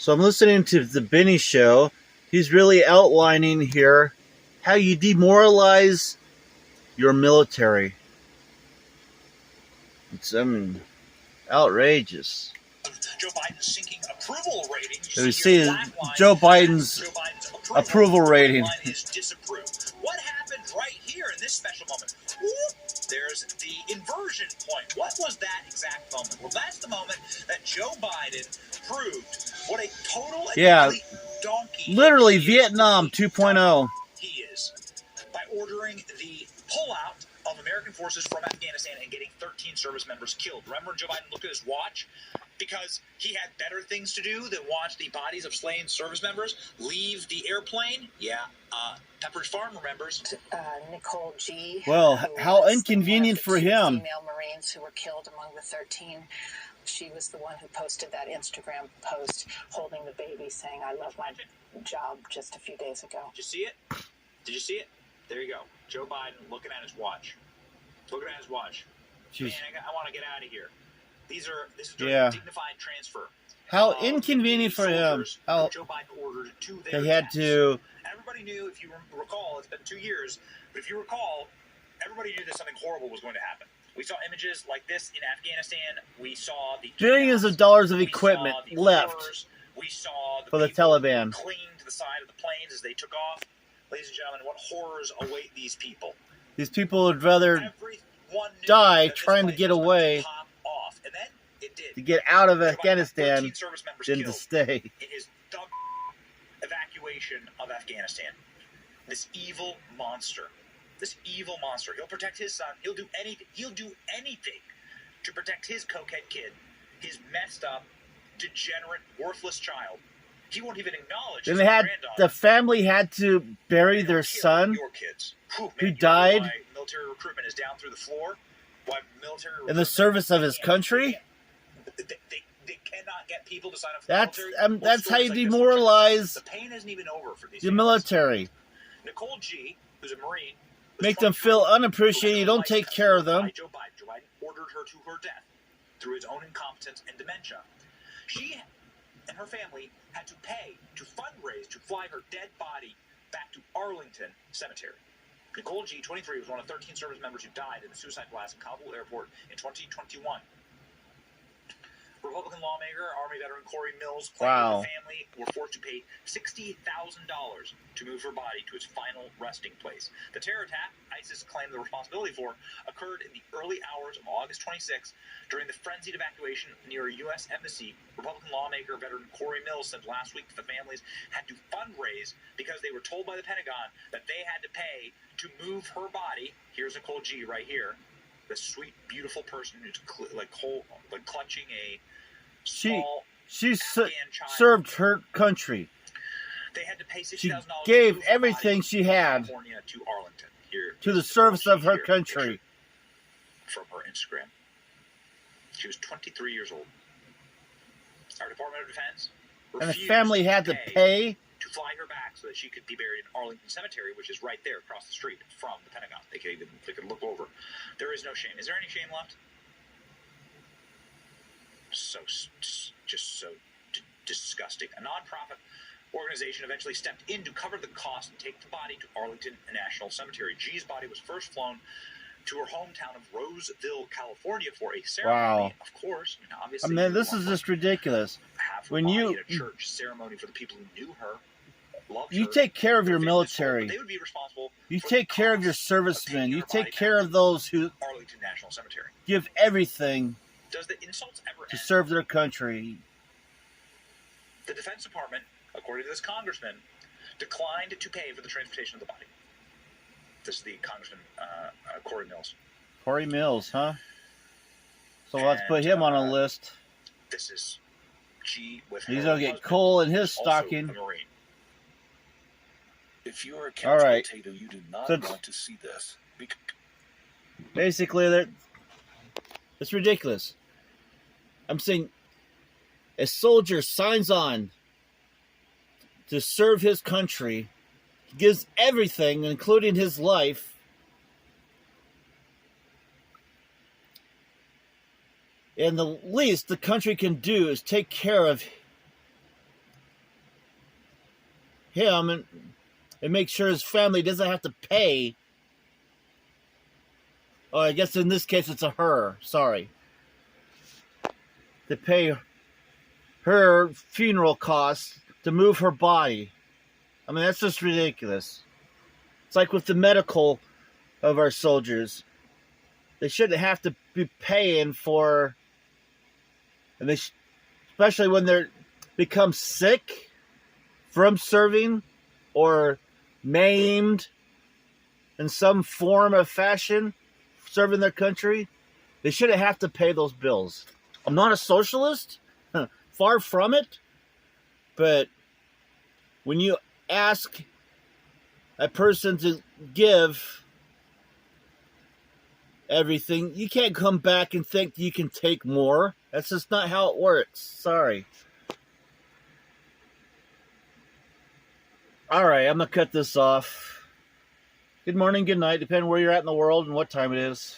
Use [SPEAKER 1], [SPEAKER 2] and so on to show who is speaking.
[SPEAKER 1] So I'm listening to the Benny Show. He's really outlining here how you demoralize your military. It's outrageous.
[SPEAKER 2] Joe Biden's sinking approval rating.
[SPEAKER 1] You see Joe Biden's approval rating.
[SPEAKER 2] Is disapprove. What happened right here in this special moment? Whoop, there's the inversion point. What was that exact moment? Well, that's the moment that Joe Biden proved what a total and complete donkey.
[SPEAKER 1] Literally Vietnam 2.0.
[SPEAKER 2] He is by ordering the pullout of American forces from Afghanistan and getting 13 service members killed. Remember, Joe Biden looked at his watch because he had better things to do than watch the bodies of slain service members leave the airplane. Yeah, Pepperidge Farm remembers.
[SPEAKER 3] Nicole G.
[SPEAKER 1] Well, how inconvenient for him.
[SPEAKER 3] Female Marines who were killed among the 13. She was the one who posted that Instagram post holding the baby saying, "I love my job," just a few days ago.
[SPEAKER 2] Did you see it? Did you see it? There you go. Joe Biden looking at his watch. Looking at his watch.
[SPEAKER 1] Jeez.
[SPEAKER 2] Man, I want to get out of here. This is during a dignified transfer.
[SPEAKER 1] How inconvenient for him. How
[SPEAKER 2] Joe Biden ordered to their
[SPEAKER 1] they had to.
[SPEAKER 2] Everybody knew, if you recall, it's been 2 years, but if you recall, everybody knew that something horrible was going to happen. We saw images like this in Afghanistan. We saw the
[SPEAKER 1] billions of dollars of equipment left
[SPEAKER 2] we saw
[SPEAKER 1] for the Taliban
[SPEAKER 2] clinging to the side of the planes as they took off. Ladies and gentlemen, what horrors await these people?
[SPEAKER 1] These people would rather die trying to get away,
[SPEAKER 2] and then it did.
[SPEAKER 1] to get out of Afghanistan than to stay.
[SPEAKER 2] In his dumb evacuation of Afghanistan. This evil monster. He'll protect his son. He'll do anything to protect his cokehead kid, his messed up, degenerate, worthless child. He won't even acknowledge his granddaughter.
[SPEAKER 1] The family had to bury their son who died
[SPEAKER 2] military recruitment is down through the floor. Why military
[SPEAKER 1] in the service of his country.
[SPEAKER 2] They cannot get people to sign up for
[SPEAKER 1] that's how you demoralize
[SPEAKER 2] the pain isn't even over for these
[SPEAKER 1] the military.
[SPEAKER 2] Nicole G., who's a Marine,
[SPEAKER 1] make them feel unappreciated. You don't take care of them.
[SPEAKER 2] Joe Biden ordered her to her death through his own incompetence and dementia. She and her family had to pay to fundraise to fly her dead body back to Arlington Cemetery. Nicole G., 23, was one of 13 service members who died in the suicide blast in Kabul airport in 2021. Republican lawmaker, Army veteran Corey Mills claimed the family were forced to pay $60,000 to move her body to its final resting place. The terror attack ISIS claimed the responsibility for occurred in the early hours of August 26 during the frenzied evacuation near a U.S. embassy. Republican lawmaker veteran Corey Mills said last week that the families had to fundraise because they were told by the Pentagon that they had to pay to move her body. Here's Nicole G. right here. The sweet, beautiful person who's clutching a small
[SPEAKER 1] she served her country.
[SPEAKER 2] They had to pay $60,000.
[SPEAKER 1] She gave everything she had
[SPEAKER 2] to Arlington.
[SPEAKER 1] to the service of her country.
[SPEAKER 2] From her Instagram. She was 23 years old. Our Department of Defense
[SPEAKER 1] and the family had to pay
[SPEAKER 2] to fly her back so that she could be buried in Arlington Cemetery, which is right there across the street from the Pentagon. They could look over. There is no shame. Is there any shame left? So disgusting. A nonprofit organization eventually stepped in to cover the cost and take the body to Arlington National Cemetery. G's body was first flown to her hometown of Roseville, California, for a ceremony. Of course, obviously.
[SPEAKER 1] I mean, this is just ridiculous.
[SPEAKER 2] When you a church ceremony for the people who knew her.
[SPEAKER 1] You take care of your military.
[SPEAKER 2] They would be responsible.
[SPEAKER 1] You take care of your servicemen. You take care of those who
[SPEAKER 2] Arlington National Cemetery.
[SPEAKER 1] Give everything
[SPEAKER 2] Does the insults ever
[SPEAKER 1] to
[SPEAKER 2] end?
[SPEAKER 1] serve their country.
[SPEAKER 2] The Defense Department, according to this congressman, declined to pay for the transportation of the body. This is the Congressman Corey Mills.
[SPEAKER 1] Corey Mills, huh? So let's put him on a list.
[SPEAKER 2] This is G with
[SPEAKER 1] He's gonna get coal in his stocking.
[SPEAKER 2] A Marine.
[SPEAKER 4] If you're a couch potato, you do not want to see this.
[SPEAKER 1] Basically, it's ridiculous. I'm saying a soldier signs on to serve his country, gives everything, including his life, and the least the country can do is take care of him and make sure his family doesn't have to pay. Oh, I guess in this case it's a her. Sorry. To pay her funeral costs to move her body. I mean, that's just ridiculous. It's like with the medical of our soldiers. They shouldn't have to be paying for, and especially when they're become sick from serving or maimed in some form of fashion, serving their country. They shouldn't have to pay those bills. I'm not a socialist, far from it, but when you ask a person to give everything, you can't come back and think you can take more. That's just not how it works. Sorry. All right, I'm going to cut this off. Good morning, good night, depending where you're at in the world and what time it is.